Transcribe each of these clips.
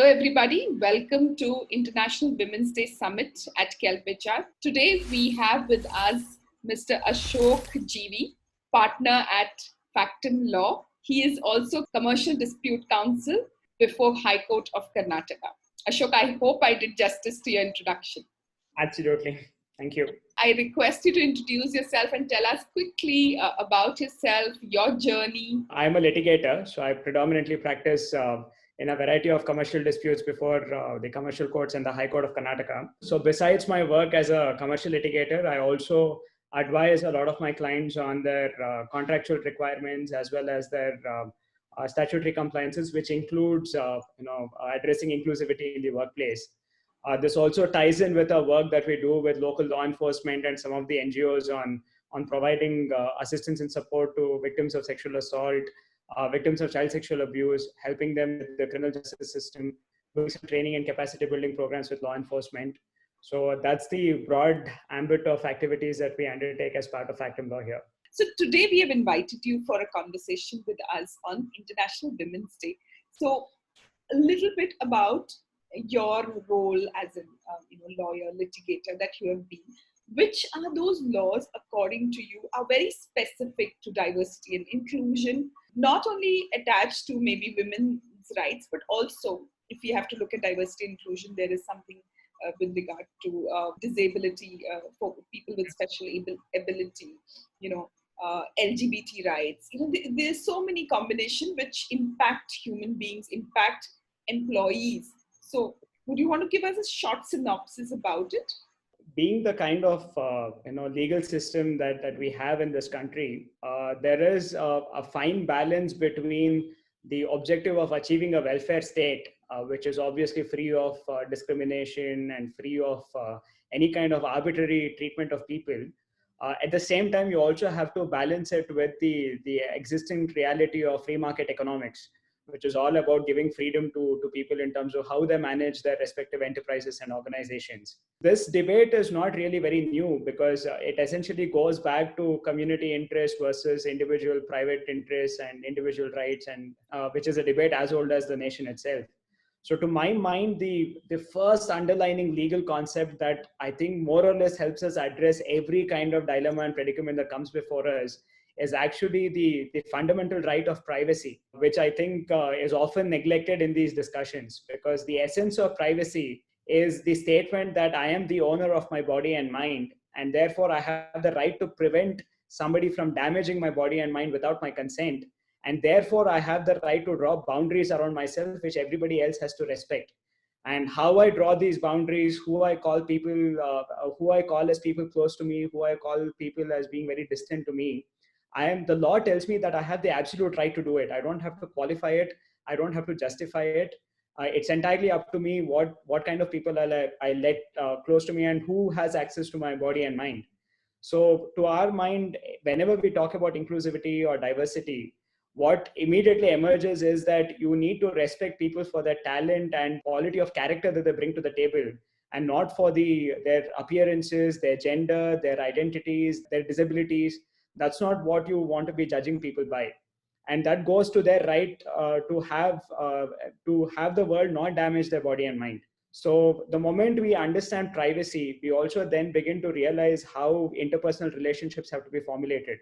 everybody. Welcome to International Women's Day Summit at KelpHR. Today we have with us Mr. Ashok GV, partner at Factum Law. He is also Commercial Dispute Counsel before High Court of Karnataka. Ashok, I hope I did justice to your introduction. Absolutely. Thank you. I request you to introduce yourself and tell us quickly about yourself, your journey. I'm a litigator, so I predominantly practice in a variety of commercial disputes before the commercial courts and the High Court of Karnataka. So besides my work as a commercial litigator, I also advise a lot of my clients on their contractual requirements as well as their statutory compliances, which includes addressing inclusivity in the workplace. This also ties in with our work that we do with local law enforcement and some of the NGOs on providing assistance and support to victims of sexual assault, victims of child sexual abuse, helping them with the criminal justice system, doing some training and capacity building programs with law enforcement. So that's the broad ambit of activities that we undertake as part of Factum Law here. So today we have invited you for a conversation with us on International Women's Day. So a little bit about your role as a lawyer, litigator that you have been. Which are those laws, according to you, are very specific to diversity and inclusion, not only attached to maybe women's rights, but also if you have to look at diversity and inclusion, there is something with regard to disability for people with special ability, LGBT rights. There's so many combinations which impact human beings, impact employees. So would you want to give us a short synopsis about it? Being the kind of legal system that we have in this country, there is a fine balance between the objective of achieving a welfare state, which is obviously free of discrimination and free of any kind of arbitrary treatment of people. At the same time, you also have to balance it with the existing reality of free market economics, which is all about giving freedom to people in terms of how they manage their respective enterprises and organizations. This debate is not really very new because it essentially goes back to community interest versus individual private interests and individual rights, and which is a debate as old as the nation itself. So to my mind, the first underlying legal concept that I think more or less helps us address every kind of dilemma and predicament that comes before us is actually the fundamental right of privacy, which I think is often neglected in these discussions, because the essence of privacy is the statement that I am the owner of my body and mind, and therefore I have the right to prevent somebody from damaging my body and mind without my consent. And therefore I have the right to draw boundaries around myself, which everybody else has to respect. And how I draw these boundaries, who I call people, who I call as people close to me, who I call people as being very distant to me, the law tells me that I have the absolute right to do it. I don't have to qualify it. I don't have to justify it. It's entirely up to me what kind of people I let close to me and who has access to my body and mind. So to our mind, whenever we talk about inclusivity or diversity, what immediately emerges is that you need to respect people for their talent and quality of character that they bring to the table, and not for their appearances, their gender, their identities, their disabilities. That's not what you want to be judging people by. And that goes to their right to have the world not damage their body and mind. So the moment we understand privacy, we also then begin to realize how interpersonal relationships have to be formulated.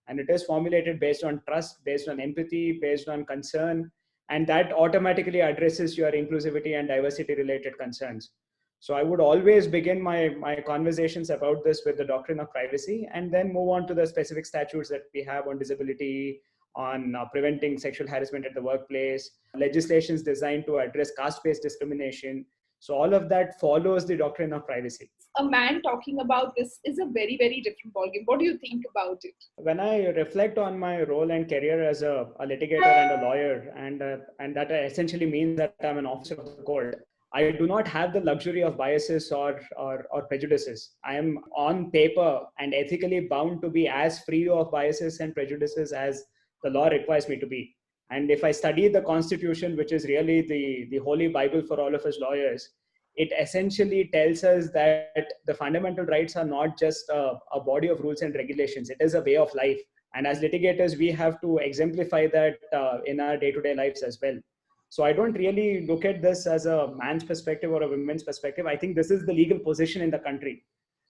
And it is formulated based on trust, based on empathy, based on concern. And that automatically addresses your inclusivity and diversity related concerns. So I would always begin my conversations about this with the doctrine of privacy, and then move on to the specific statutes that we have on disability, on preventing sexual harassment at the workplace, legislations designed to address caste-based discrimination. So all of that follows the doctrine of privacy. A man talking about this is a very, very different ballgame. What do you think about it? When I reflect on my role and career as a litigator and a lawyer, and that essentially means that I'm an officer of the court, I do not have the luxury of biases or prejudices. I am on paper and ethically bound to be as free of biases and prejudices as the law requires me to be. And if I study the Constitution, which is really the holy Bible for all of us lawyers, it essentially tells us that the fundamental rights are not just a body of rules and regulations. It is a way of life. And as litigators, we have to exemplify that in our day-to-day lives as well. So I don't really look at this as a man's perspective or a woman's perspective. I think this is the legal position in the country.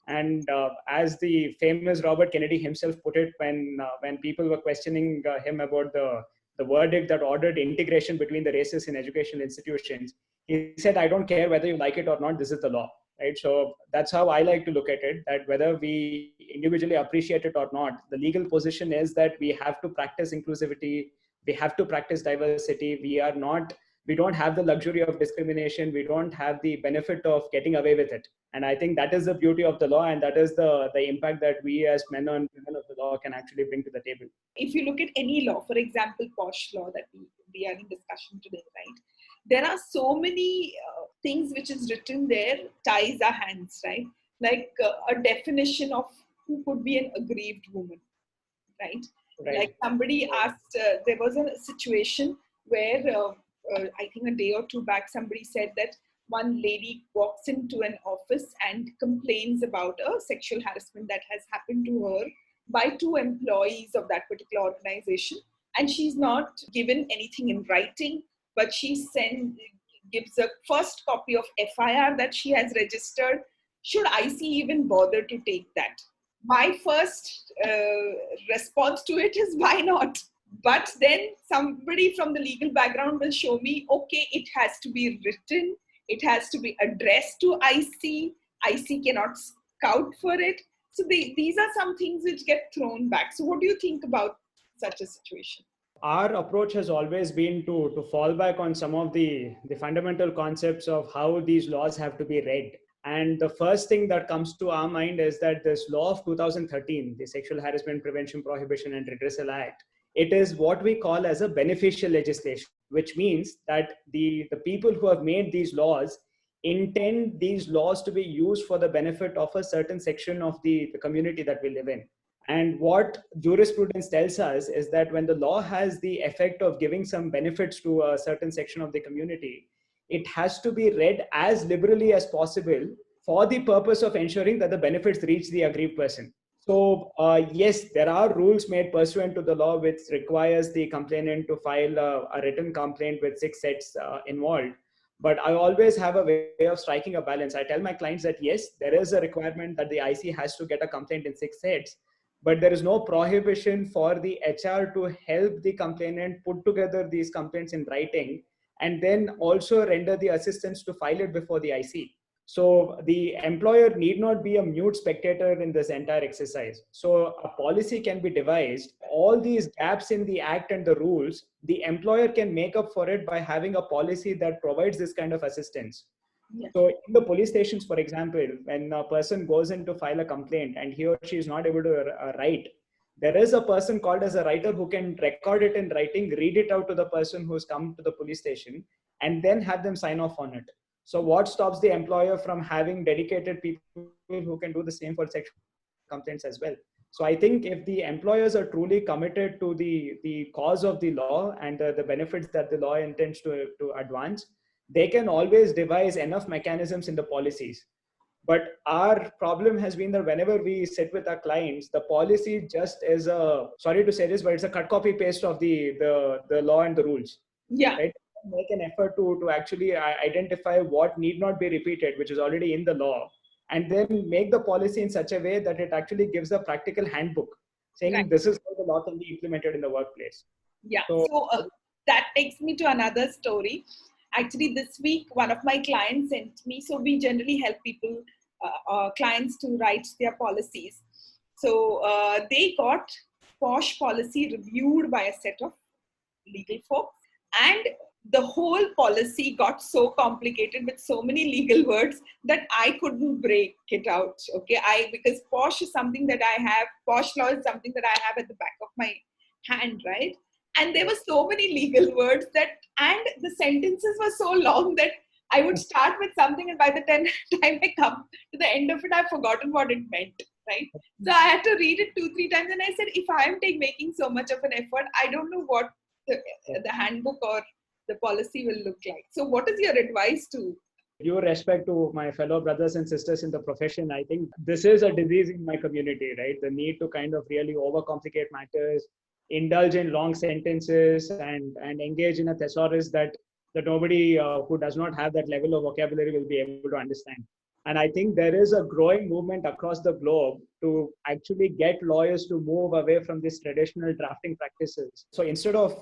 And as the famous Robert Kennedy himself put it, when people were questioning him about the verdict that ordered integration between the races in educational institutions, he said, "I don't care whether you like it or not. This is the law." Right. So that's how I like to look at it. That whether we individually appreciate it or not, the legal position is that we have to practice inclusivity. We have to practice diversity. We don't have the luxury of discrimination. We don't have the benefit of getting away with it. And I think that is the beauty of the law, and that is the impact that we as men and women of the law can actually bring to the table. If you look at any law, for example, PoSH law that we are in discussion today, right? There are so many things which is written there, ties our hands, right? Like a definition of who could be an aggrieved woman, right? Like somebody asked, there was a situation where I think a day or two back, somebody said that one lady walks into an office and complains about a sexual harassment that has happened to her by two employees of that particular organization. And she's not given anything in writing, but she gives a first copy of FIR that she has registered. Should IC even bother to take that? My first response to it is, why not? But then somebody from the legal background will show me, okay, it has to be written. It has to be addressed to IC. IC cannot scout for it. So these are some things which get thrown back. So what do you think about such a situation? Our approach has always been to fall back on some of the fundamental concepts of how these laws have to be read. And the first thing that comes to our mind is that this law of 2013, the Sexual Harassment Prevention, Prohibition and Redressal Act, it is what we call as a beneficial legislation, which means that the people who have made these laws intend these laws to be used for the benefit of a certain section of the community that we live in. And what jurisprudence tells us is that when the law has the effect of giving some benefits to a certain section of the community, it has to be read as liberally as possible for the purpose of ensuring that the benefits reach the aggrieved person. So yes, there are rules made pursuant to the law which requires the complainant to file a written complaint with 6 sets involved. But I always have a way of striking a balance. I tell my clients that yes, there is a requirement that the IC has to get a complaint in 6 sets, but there is no prohibition for the HR to help the complainant put together these complaints in writing and then also render the assistance to file it before the IC. So the employer need not be a mute spectator in this entire exercise. So a policy can be devised. All these gaps in the act and the rules, the employer can make up for it by having a policy that provides this kind of assistance. Yes. So in the police stations, for example, when a person goes in to file a complaint and he or she is not able to write, there is a person called as a writer who can record it in writing, read it out to the person who's come to the police station, and then have them sign off on it. So what stops the employer from having dedicated people who can do the same for sexual complaints as well? So I think if the employers are truly committed to the cause of the law and the benefits that the law intends to advance, they can always devise enough mechanisms in the policies. But our problem has been that whenever we sit with our clients, the policy just is sorry to say this, but it's a cut copy paste of the law and the rules. Yeah. Right? Make an effort to actually identify what need not be repeated, which is already in the law, and then make the policy in such a way that it actually gives a practical handbook saying right. This is how the law can be implemented in the workplace. Yeah. So that takes me to another story. Actually, this week, one of my clients sent me, so we generally help people, clients to write their policies. So they got PoSH policy reviewed by a set of legal folks, and the whole policy got so complicated with so many legal words that I couldn't break it out. Okay, because PoSH is something that I have, PoSH law is something that I have at the back of my hand, right? And there were so many legal words and the sentences were so long that I would start with something and by the time I come to the end of it, I've forgotten what it meant, right? So I had to read it 2-3 times and I said, if I'm making so much of an effort, I don't know what the handbook or the policy will look like. So what is your advice to? Due respect to my fellow brothers and sisters in the profession, I think this is a disease in my community, right? The need to kind of really overcomplicate matters, indulge in long sentences and engage in a thesaurus that that nobody who does not have that level of vocabulary will be able to understand. And I think there is a growing movement across the globe to actually get lawyers to move away from these traditional drafting practices. So instead of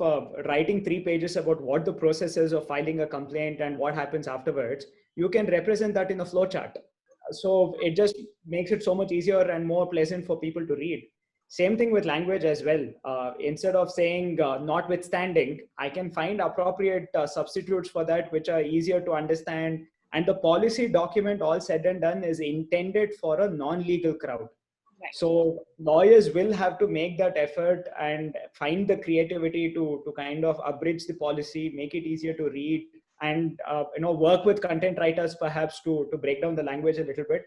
writing 3 pages about what the process is of filing a complaint and what happens afterwards, you can represent that in a flowchart. So it just makes it so much easier and more pleasant for people to read. Same thing with language as well. Instead of saying notwithstanding, I can find appropriate substitutes for that, which are easier to understand. And the policy document, all said and done, is intended for a non-legal crowd. Right. So lawyers will have to make that effort and find the creativity to kind of abridge the policy, make it easier to read, and work with content writers perhaps to break down the language a little bit.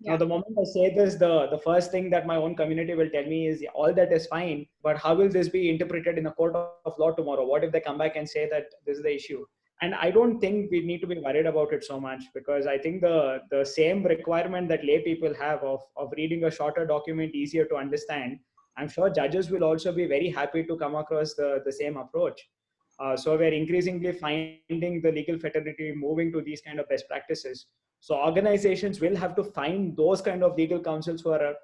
Yeah. Now, the moment I say this, the first thing that my own community will tell me is, all that is fine, but how will this be interpreted in a court of law tomorrow? What if they come back and say that this is the issue? And I don't think we need to be worried about it so much, because I think the same requirement that lay people have of reading a shorter document easier to understand, I'm sure judges will also be very happy to come across the same approach. So we're increasingly finding the legal fraternity moving to these kind of best practices. So organizations will have to find those kind of legal counsels for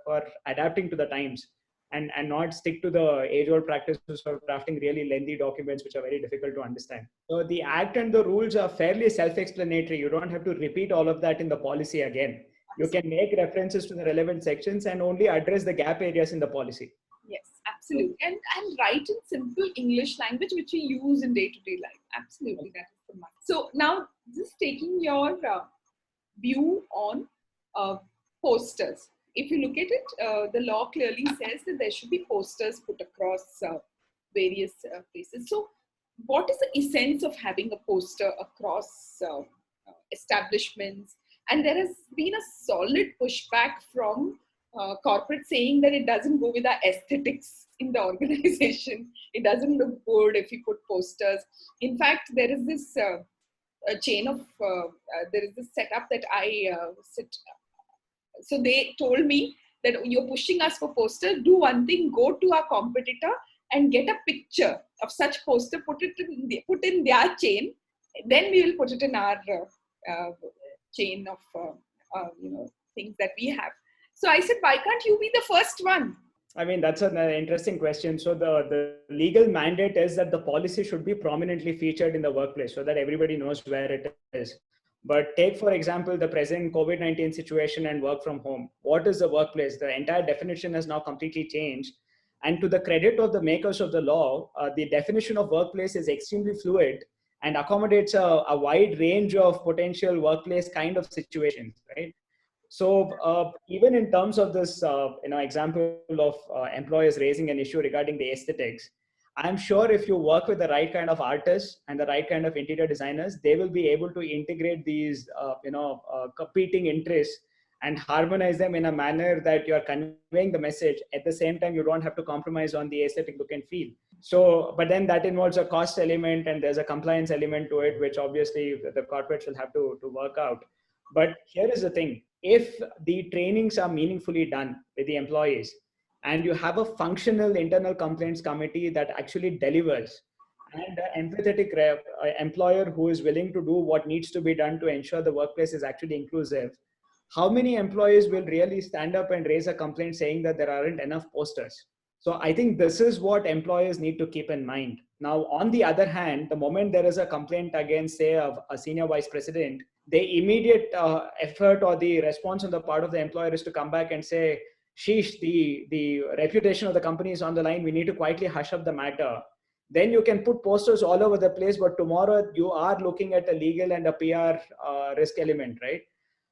adapting to the times, and not stick to the age-old practices of drafting really lengthy documents which are very difficult to understand. So the act and the rules are fairly self-explanatory. You don't have to repeat all of that in the policy again. You can make references to the relevant sections and only address the gap areas in the policy. Yes, absolutely. And write in simple English language, which we use in day-to-day life. Absolutely, that is the must. So now, just taking your view on posters. If you look at it, the law clearly says that there should be posters put across various places. So what is the essence of having a poster across establishments? And there has been a solid pushback from corporate saying that it doesn't go with our aesthetics in the organization. It doesn't look good if you put posters. In fact, there is this chain of, there is this setup that I sit. So they told me that you're pushing us for posters. Do one thing, go to our competitor and get a picture of such poster, put in their chain. Then we will put it in our chain of things that we have. So I said, why can't you be the first one? I mean, that's an interesting question. So the legal mandate is that the policy should be prominently featured in the workplace so that everybody knows where it is. But take, for example, the present COVID-19 situation and work from home. What is the workplace? The entire definition has now completely changed. And to the credit of the makers of the law, the definition of workplace is extremely fluid and accommodates a wide range of potential workplace kind of situations, right? So even in terms of this, example of employers raising an issue regarding the aesthetics, I'm sure if you work with the right kind of artists and the right kind of interior designers, they will be able to integrate these, competing interests and harmonize them in a manner that you're conveying the message. At the same time, you don't have to compromise on the aesthetic look and feel. So, but then that involves a cost element and there's a compliance element to it, which obviously the corporates will have to work out. But here is the thing. If the trainings are meaningfully done with the employees and you have a functional internal complaints committee that actually delivers and an empathetic employer who is willing to do what needs to be done to ensure the workplace is actually inclusive, how many employees will really stand up and raise a complaint saying that there aren't enough posters? So I think this is what employers need to keep in mind. Now, on the other hand, the moment there is a complaint against, say, a senior vice president, the immediate effort or the response on the part of the employer is to come back and say, sheesh, the reputation of the company is on the line. We need to quietly hush up the matter. Then you can put posters all over the place, but tomorrow you are looking at a legal and a PR risk element, right?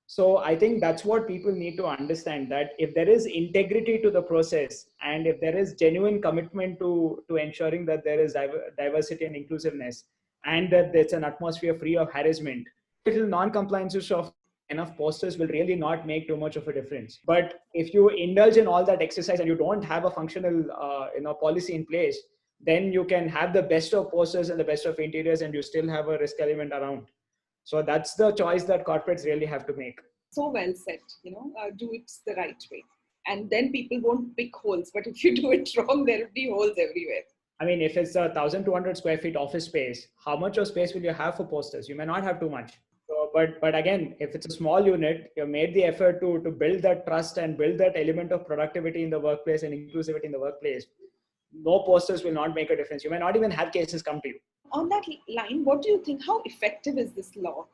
So I think that's what people need to understand, that if there is integrity to the process and if there is genuine commitment to ensuring that there is diversity and inclusiveness and that there's an atmosphere free of harassment, little non-compliances of enough posters will really not make too much of a difference. But if you indulge in all that exercise and you don't have a functional policy in place, then you can have the best of posters and the best of interiors and you still have a risk element around. So that's the choice that corporates really have to make. So well said, do it the right way. And then people won't pick holes. But if you do it wrong, there will be holes everywhere. I mean, if it's a 1,200 square feet office space, how much of space will you have for posters? You may not have too much. So, but again, if it's a small unit, you've made the effort to build that trust and build that element of productivity in the workplace and inclusivity in the workplace. No posters will not make a difference. You may not even have cases come to you. On that line, what do you think? How effective is this law,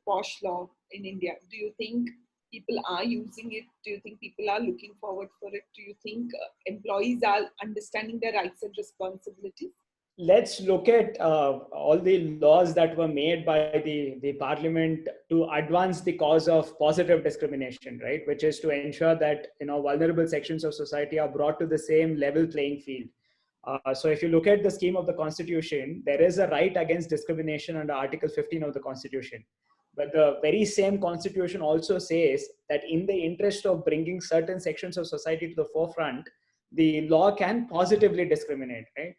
PoSH law in India? Do you think people are using it? Do you think people are looking forward for it? Do you think employees are understanding their rights and responsibilities? Let's look at all the laws that were made by the parliament to advance the cause of positive discrimination, right? Which is to ensure that vulnerable sections of society are brought to the same level playing field. So if you look at the scheme of the Constitution, there is a right against discrimination under Article 15 of the Constitution. But the very same Constitution also says that in the interest of bringing certain sections of society to the forefront, the law can positively discriminate, right?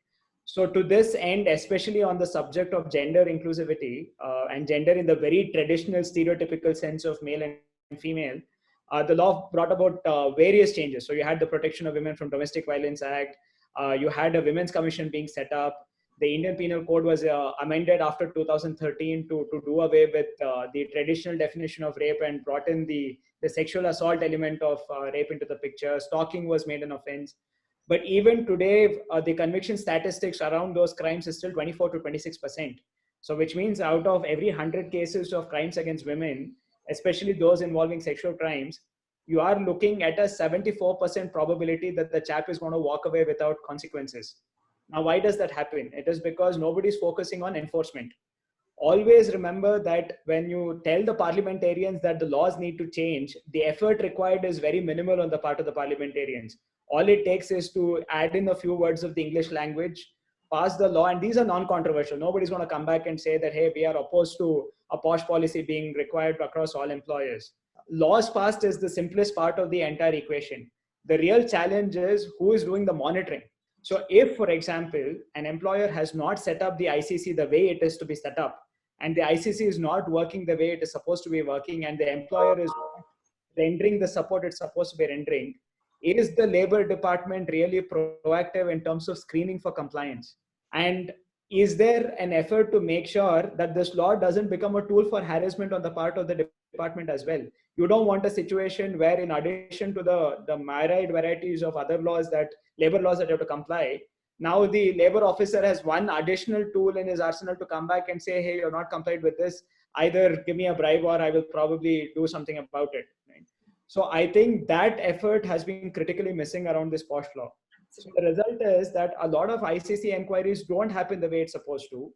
So to this end, especially on the subject of gender inclusivity and gender in the very traditional stereotypical sense of male and female, the law brought about various changes. So you had the Protection of Women from Domestic Violence Act, you had a Women's Commission being set up. The Indian Penal Code was amended after 2013 to do away with the traditional definition of rape and brought in the sexual assault element of rape into the picture. Stalking was made an offense. But even today, the conviction statistics around those crimes is still 24 to 26%. So which means out of every 100 cases of crimes against women, especially those involving sexual crimes, you are looking at a 74% probability that the chap is going to walk away without consequences. Now, why does that happen? It is because nobody's focusing on enforcement. Always remember that when you tell the parliamentarians that the laws need to change, the effort required is very minimal on the part of the parliamentarians. All it takes is to add in a few words of the English language, pass the law, and these are non-controversial. Nobody's going to come back and say that, hey, we are opposed to a PoSH policy being required across all employers. Laws passed is the simplest part of the entire equation. The real challenge is who is doing the monitoring. So if, for example, an employer has not set up the ICC the way it is to be set up, and the ICC is not working the way it is supposed to be working, and the employer is rendering the support it's supposed to be rendering, is the Labor Department really proactive in terms of screening for compliance? And is there an effort to make sure that this law doesn't become a tool for harassment on the part of the department as well? You don't want a situation where, in addition to the myriad varieties of other laws that labor laws that you have to comply, now the labor officer has one additional tool in his arsenal to come back and say, hey, you're not complied with this, either give me a bribe or I will probably do something about it. Right? So I think that effort has been critically missing around this PoSH law. So the result is that a lot of ICC inquiries don't happen the way it's supposed to.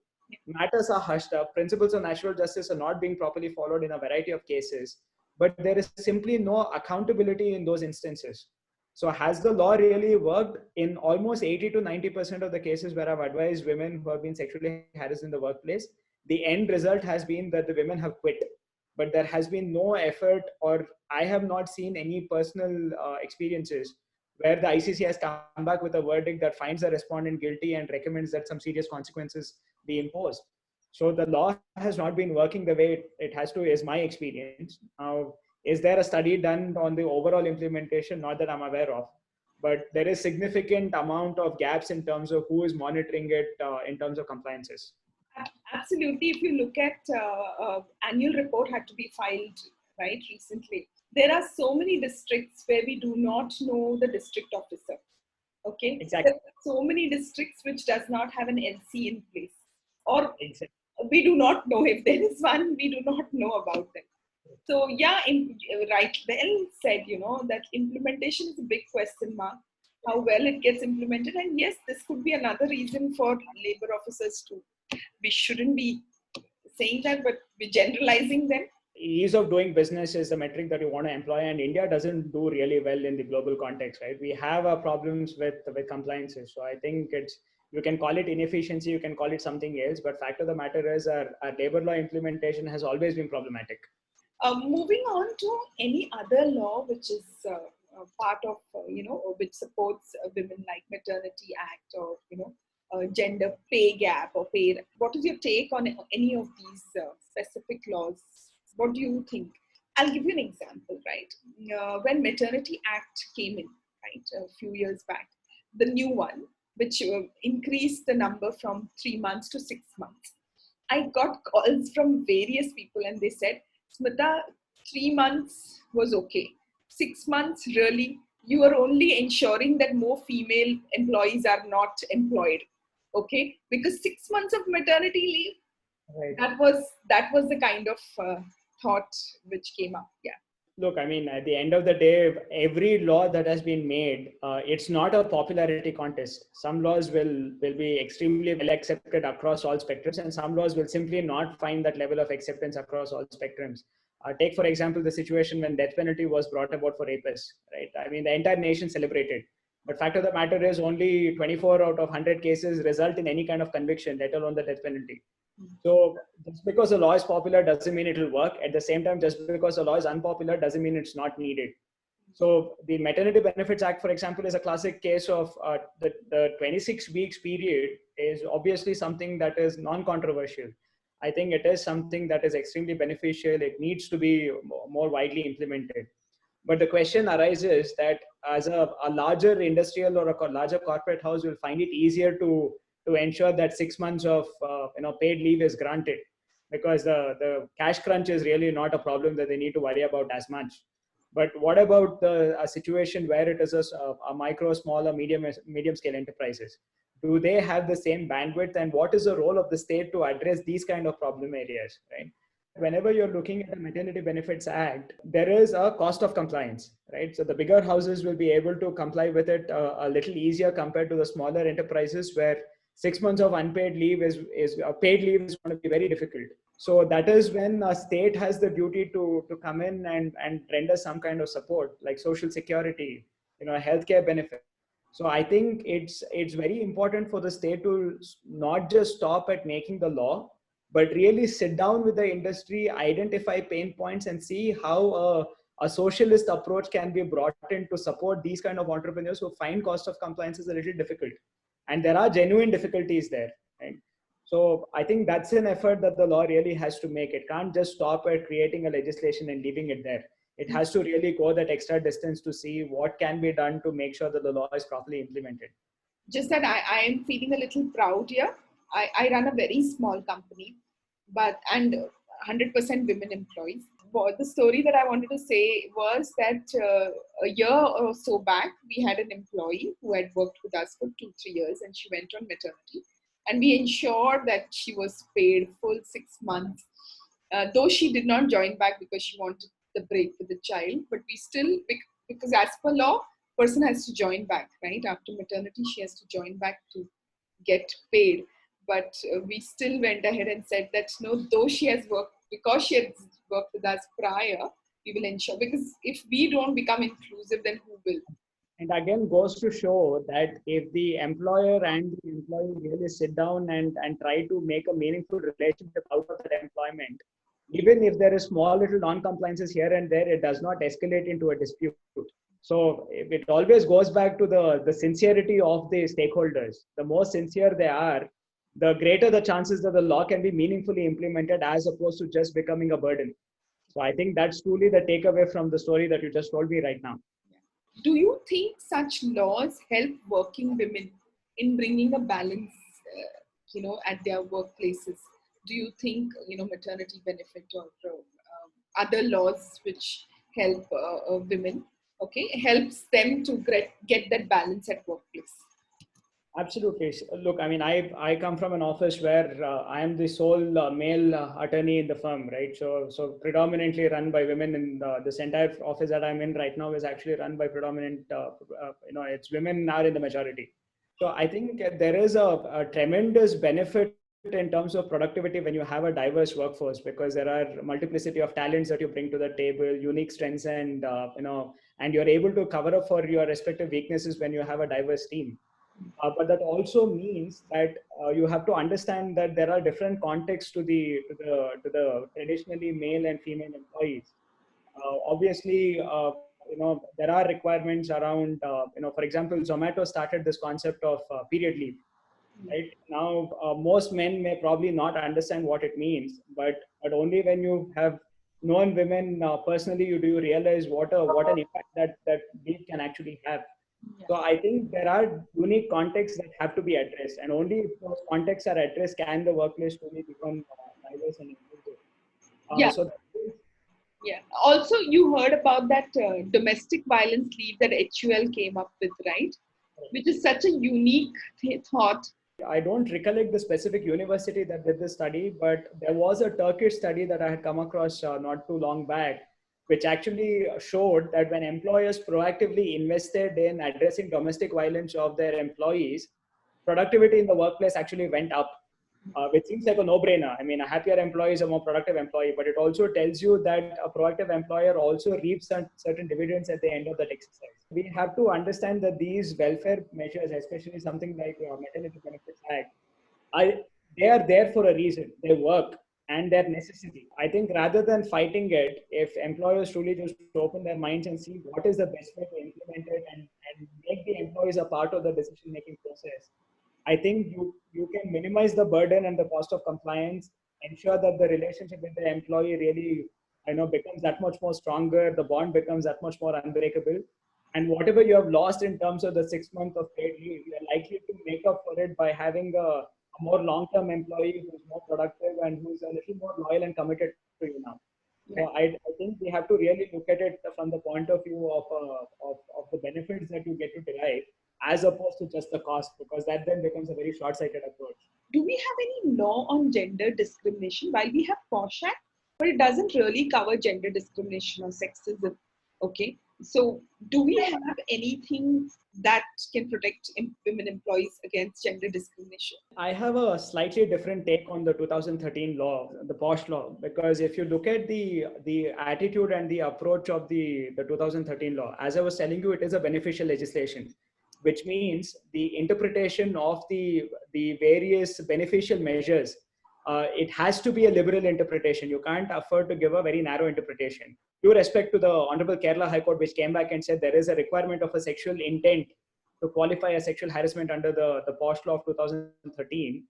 Matters are hushed up. Principles of natural justice are not being properly followed in a variety of cases. But there is simply no accountability in those instances. So has the law really worked? In almost 80 to 90% of the cases where I've advised women who have been sexually harassed in the workplace, the end result has been that the women have quit. But there has been no effort, or I have not seen any personal experiences where the ICC has come back with a verdict that finds the respondent guilty and recommends that some serious consequences be imposed. So the law has not been working the way it has to, is my experience. Now, is there a study done on the overall implementation? Not that I'm aware of, but there is significant amount of gaps in terms of who is monitoring it in terms of compliances. Absolutely. If you look at annual report had to be filed, right, recently. There are so many districts where we do not know the district officer. Okay. Exactly. There are so many districts which does not have an LC in place, or exactly. We do not know if there is one. We do not know about them. So yeah, right, well said. That implementation is a big question mark. How well it gets implemented, and yes, this could be another reason for labor officers to. We shouldn't be saying that, but we're generalizing them. Ease of doing business is the metric that you want to employ, and India doesn't do really well in the global context, right? We have problems with compliances. So I think you can call it inefficiency, you can call it something else, but fact of the matter is our labor law implementation has always been problematic. Moving on to any other law which is part of, which supports women, like Maternity Act, or, gender pay gap or pay. What is your take on any of these specific laws? What do you think? I'll give you an example, right? When Maternity Act came in, right, a few years back, the new one, which increased the number from 3 months to 6 months. I got calls from various people and they said, Smita, 3 months was okay. 6 months, really, you are only ensuring that more female employees are not employed. Okay, because 6 months of maternity leave, Right. that was the kind of thought which came up. Yeah. Look, I mean, at the end of the day, every law that has been made, it's not a popularity contest. Some laws will be extremely well accepted across all spectrums, and some laws will simply not find that level of acceptance across all spectrums. Take, for example, the situation when death penalty was brought about for rapists, right? I mean, the entire nation celebrated. But fact of the matter is only 24 out of 100 cases result in any kind of conviction, let alone the death penalty. So just because a law is popular doesn't mean it will work. At the same time, just because a law is unpopular doesn't mean it's not needed. So the Maternity Benefits Act, for example, is a classic case of the 26 weeks period is obviously something that is non-controversial. I think it is something that is extremely beneficial. It needs to be more widely implemented. But the question arises that as a larger industrial or a larger corporate house will find it easier to ensure that 6 months of paid leave is granted, because the cash crunch is really not a problem that they need to worry about as much. But what about a situation where it is a micro, small, or medium scale enterprises? Do they have the same bandwidth, and what is the role of the state to address these kind of problem areas, right? Whenever you're looking at the Maternity Benefits Act, there is a cost of compliance, right? So the bigger houses will be able to comply with it a little easier compared to the smaller enterprises, where 6 months of unpaid leave is paid leave is going to be very difficult. So that is when a state has the duty to come in and render some kind of support, like social security, healthcare benefit. So I think it's very important for the state to not just stop at making the law, but really sit down with the industry, identify pain points, and see how a socialist approach can be brought in to support these kind of entrepreneurs who find cost of compliance is a little difficult. And there are genuine difficulties there. Right? So I think that's an effort that the law really has to make. It can't just stop at creating a legislation and leaving it there. It has to really go that extra distance to see what can be done to make sure that the law is properly implemented. Just that I am feeling a little proud here. I run a very small company, and 100% women employees. But the story that I wanted to say was that a year or so back, we had an employee who had worked with us for 2-3 years, and she went on maternity. And we ensured that she was paid full 6 months, though she did not join back because she wanted the break with the child. But we still, because as per law, person has to join back, right? After maternity, she has to join back to get paid. But we still went ahead and said that no, though she has worked, because she has worked with us prior, we will ensure, because if we don't become inclusive, then who will? And again, goes to show that if the employer and the employee really sit down and try to make a meaningful relationship out of that employment, even if there is small little non-compliances here and there, it does not escalate into a dispute. So it always goes back to the sincerity of the stakeholders. The more sincere they are, the greater the chances that the law can be meaningfully implemented as opposed to just becoming a burden. So I think that's truly the takeaway from the story that you just told me right now. Do you think such laws help working women in bringing a balance, at their workplaces? Do you think, maternity benefit or other laws which help women, helps them to get that balance at workplace? Absolutely. Look, I mean, I come from an office where I am the sole male attorney in the firm, right? So predominantly run by women, and this entire office that I'm in right now is actually run by predominant, it's women are in the majority. So I think there is a tremendous benefit in terms of productivity when you have a diverse workforce, because there are multiplicity of talents that you bring to the table, unique strengths, and and you're able to cover up for your respective weaknesses when you have a diverse team. But that also means that you have to understand that there are different contexts to the traditionally male and female employees. Obviously, there are requirements around, for example, Zomato started this concept of period leave. Right now, most men may probably not understand what it means, but only when you have known women personally, you realize what an impact that leave can actually have. So I think there are unique contexts that have to be addressed, and only if those contexts are addressed can the workplace truly become diverse and inclusive. Yeah. So Yeah. Also, you heard about that domestic violence leave that HUL came up with, right? Which is such a unique thought. I don't recollect the specific university that did this study, but there was a Turkish study that I had come across not too long back, which actually showed that when employers proactively invested in addressing domestic violence of their employees, productivity in the workplace actually went up, which seems like a no-brainer. I mean, a happier employee is a more productive employee, but it also tells you that a proactive employer also reaps certain dividends at the end of that exercise. We have to understand that these welfare measures, especially something like Maternity Benefits Act, they are there for a reason. They work and they're necessity. I think rather than fighting it, if employers truly just open their minds and see what is the best way to implement it and make the employees a part of the decision-making process, I think you can minimize the burden and the cost of compliance, ensure that the relationship with the employee really becomes that much more stronger, the bond becomes that much more unbreakable. And whatever you have lost in terms of the 6 months of paid leave, you're likely to make up for it by having a more long-term employee who's more productive and who's a little more loyal and committed to you now. So I think we have to really look at it from the point of view of the benefits that you get to derive, as opposed to just the cost, because that then becomes a very short-sighted approach. Do we have any law on gender discrimination? While we have PoSH Act, but it doesn't really cover gender discrimination or sexism. Okay, so do we have anything that can protect women employees against gender discrimination? I have a slightly different take on the 2013 law, the PoSH law, because if you look at the attitude and the approach of the 2013 law, as I was telling you, it is a beneficial legislation, which means the interpretation of the various beneficial measures, it has to be a liberal interpretation. You can't afford to give a very narrow interpretation. Due respect to the Honorable Kerala High Court, which came back and said there is a requirement of a sexual intent to qualify as sexual harassment under the PoSH law of 2013.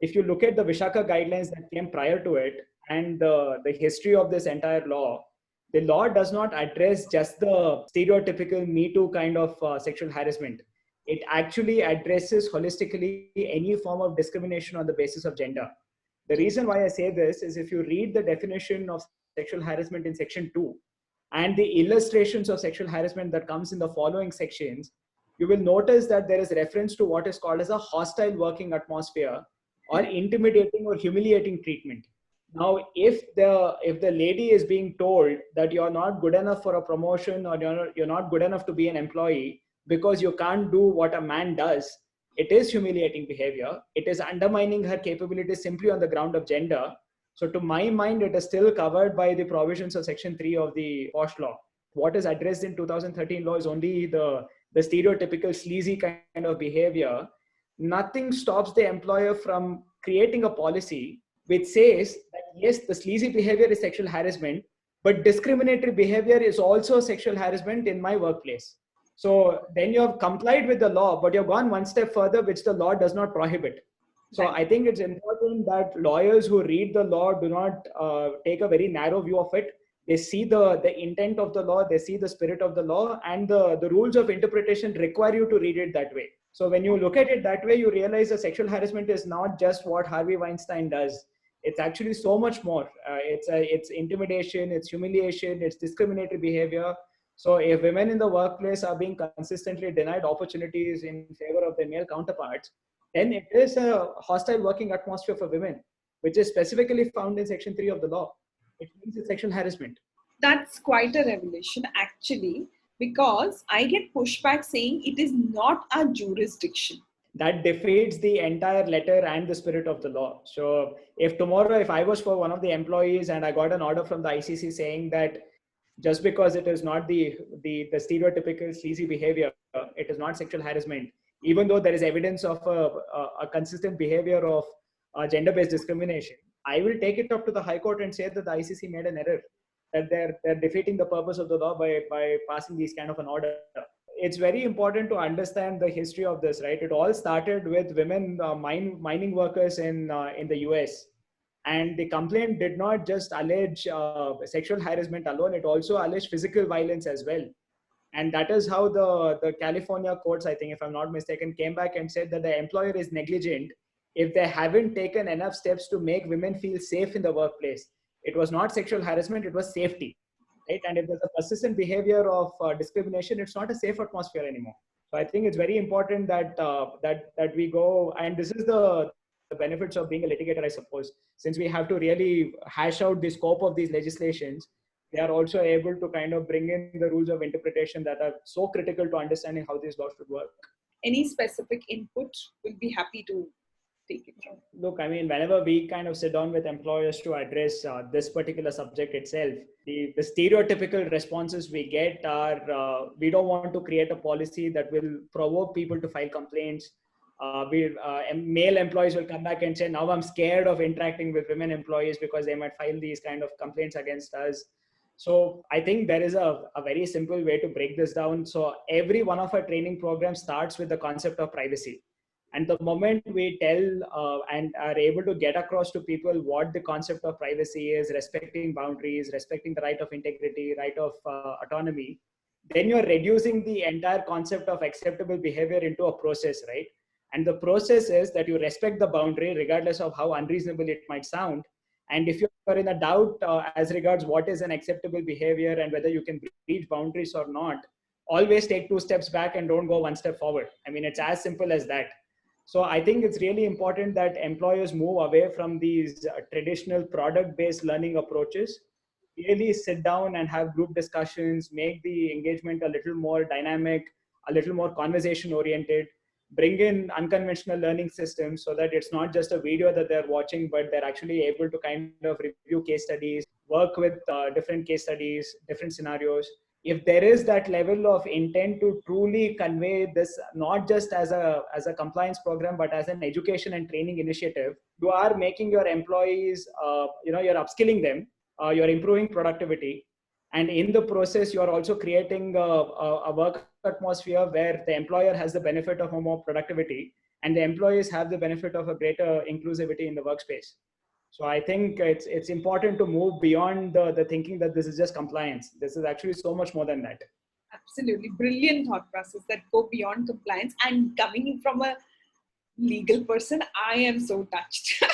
If you look at the Vishaka guidelines that came prior to it and the history of this entire law, the law does not address just the stereotypical Me Too kind of sexual harassment. It actually addresses holistically any form of discrimination on the basis of gender. The reason why I say this is if you read the definition of sexual harassment in section 2 and the illustrations of sexual harassment that comes in the following sections, you will notice that there is reference to what is called as a hostile working atmosphere or intimidating or humiliating treatment. Now, if the lady is being told that you're not good enough for a promotion or you're not good enough to be an employee because you can't do what a man does, it is humiliating behavior. It is undermining her capabilities simply on the ground of gender. So to my mind, it is still covered by the provisions of Section 3 of the PoSH law. What is addressed in 2013 law is only the stereotypical sleazy kind of behavior. Nothing stops the employer from creating a policy which says that yes, the sleazy behavior is sexual harassment, but discriminatory behavior is also sexual harassment in my workplace. So then you have complied with the law, but you've gone one step further, which the law does not prohibit. So I think it's important that lawyers who read the law do not take a very narrow view of it. They see the intent of the law, they see the spirit of the law, and the rules of interpretation require you to read it that way. So when you look at it that way, you realize that sexual harassment is not just what Harvey Weinstein does. It's actually so much more. It's intimidation, it's humiliation, it's discriminatory behavior. So if women in the workplace are being consistently denied opportunities in favor of their male counterparts, then it is a hostile working atmosphere for women, which is specifically found in Section 3 of the law, which means it's sexual harassment. That's quite a revelation, actually, because I get pushback saying it is not our jurisdiction. That defeats the entire letter and the spirit of the law. So if tomorrow, if I was for one of the employees and I got an order from the ICC saying that just because it is not the stereotypical sleazy behavior, it is not sexual harassment, even though there is evidence of a consistent behavior of gender-based discrimination, I will take it up to the High Court and say that the ICC made an error, that they're defeating the purpose of the law by passing these kind of an order. It's very important to understand the history of this, right? It all started with women mining workers in the US. And the complaint did not just allege sexual harassment alone, it also alleged physical violence as well. And that is how the California courts, I think, if I'm not mistaken, came back and said that the employer is negligent if they haven't taken enough steps to make women feel safe in the workplace. It was not sexual harassment, it was safety, right? And if there's a persistent behavior of discrimination, it's not a safe atmosphere anymore. So I think it's very important that that we go, and this is the benefits of being a litigator, I suppose, since we have to really hash out the scope of these legislations. They are also able to kind of bring in the rules of interpretation that are so critical to understanding how these laws should work. Any specific input, we'll be happy to take it from. Look, I mean, whenever we kind of sit down with employers to address this particular subject itself, the stereotypical responses we get are we don't want to create a policy that will provoke people to file complaints. Male employees will come back and say, now I'm scared of interacting with women employees because they might file these kind of complaints against us. So I think there is a very simple way to break this down. So every one of our training programs starts with the concept of privacy. And the moment we tell and are able to get across to people what the concept of privacy is, respecting boundaries, respecting the right of integrity, right of autonomy, then you're reducing the entire concept of acceptable behavior into a process, right? And the process is that you respect the boundary regardless of how unreasonable it might sound. And if you're in a doubt as regards what is an acceptable behavior and whether you can breach boundaries or not, always take 2 steps back and don't go 1 step forward. I mean, it's as simple as that. So I think it's really important that employers move away from these traditional product-based learning approaches, really sit down and have group discussions, make the engagement a little more dynamic, a little more conversation-oriented, bring in unconventional learning systems so that it's not just a video that they're watching, but they're actually able to kind of review case studies, work with different case studies, different scenarios. If there is that level of intent to truly convey this, not just as a compliance program, but as an education and training initiative, you are making your employees, you're upskilling them, you're improving productivity. And in the process, you're also creating a work atmosphere where the employer has the benefit of more productivity and the employees have the benefit of a greater inclusivity in the workspace. So I think it's important to move beyond the thinking that this is just compliance. This is actually so much more than that. Absolutely. Brilliant thought process that go beyond compliance. And coming from a legal person, I am so touched.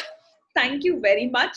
Thank you very much.